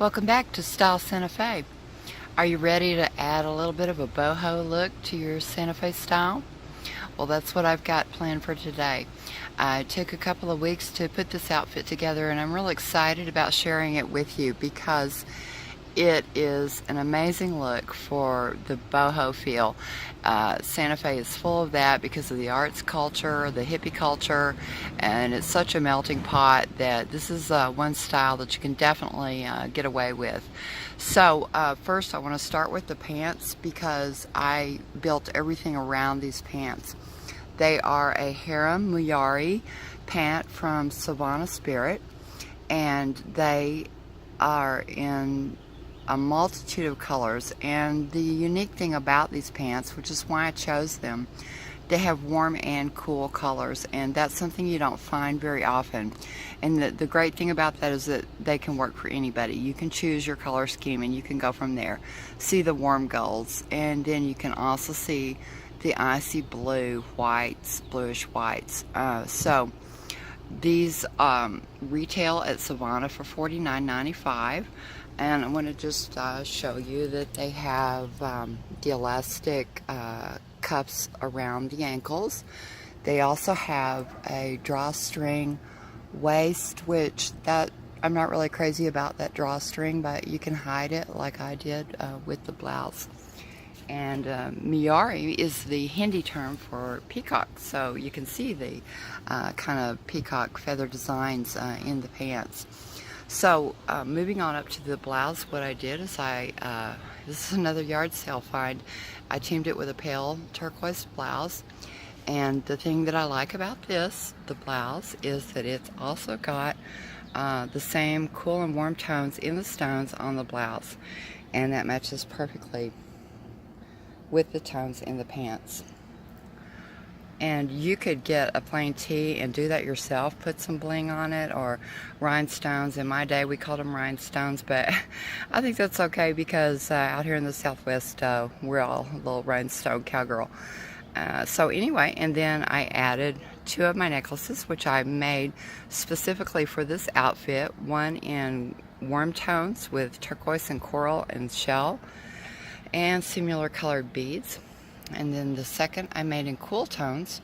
Welcome back to Style Santa Fe. Are you ready to add a little bit of a boho look to your Santa Fe style? Well, that's what I've got planned for today. I took a couple of weeks to put this outfit together, and I'm really excited about sharing it with you because it is an amazing look for the boho feel. Santa Fe is full of that because of the arts culture, the hippie culture, and it's such a melting pot that this is one style that you can definitely get away with. So first I want to start with the pants because I built everything around these pants. They are a harem muyari pant from Sivana Spirit, and they are in a multitude of colors. And the unique thing about these pants, which is why I chose them, they have warm and cool colors, and that's something you don't find very often. And the great thing about that is that they can work for anybody. You can choose your color scheme and you can go from there. See the warm golds, and then you can also see the icy blue whites, bluish whites. So these retail at Sivana for $49.95, and I want to just show you that they have the elastic cuffs around the ankles. They also have a drawstring waist, which that I'm not really crazy about that drawstring, but you can hide it like I did with the blouse. And miyari is the Hindi term for peacock, so you can see the kind of peacock feather designs in the pants. So moving on up to the blouse, what I did is this is another yard sale find. I teamed it with a pale turquoise blouse, and the thing that I like about the blouse, is that it's also got the same cool and warm tones in the stones on the blouse, and that matches perfectly with the tones in the pants. And you could get a plain tee and do that yourself, put some bling on it, or rhinestones. In my day we called them rhinestones, but I think that's okay because out here in the Southwest we're all a little rhinestone cowgirl. So anyway, and then I added two of my necklaces, which I made specifically for this outfit. One in warm tones with turquoise and coral and shell and similar colored beads, and then the second I made in cool tones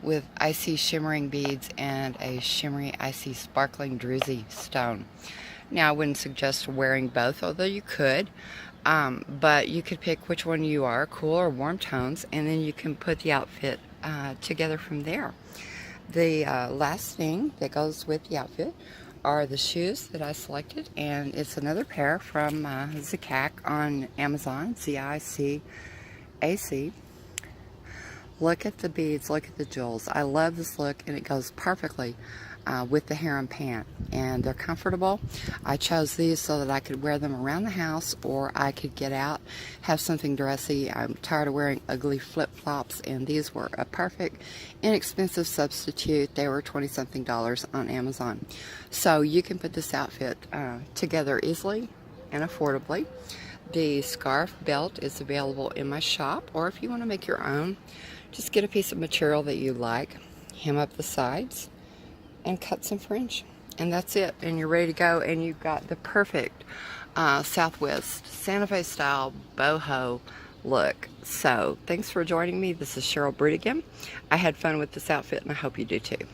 with icy shimmering beads and a shimmery icy sparkling druzy stone. Now I wouldn't suggest wearing both, although you could, but you could pick which one you are, cool or warm tones, and then you can put the outfit together from there. The last thing that goes with the outfit are the shoes that I selected, and it's another pair from Zicac on Amazon, Zicac. Look at the beads, look at the jewels. I love this look, and it goes perfectly with the harem pant, and they're comfortable. I chose these so that I could wear them around the house, or I could get out, have something dressy. I'm tired of wearing ugly flip-flops, and these were a perfect, inexpensive substitute. They were $20-something on Amazon. So you can put this outfit together easily and affordably. The scarf belt is available in my shop, or if you want to make your own, just get a piece of material that you like, hem up the sides, and cut some fringe, and that's it, and you're ready to go, and you've got the perfect Southwest Santa Fe style boho look. So thanks for joining me. This is Cheryl Bruedigam. I had fun with this outfit, and I hope you do too.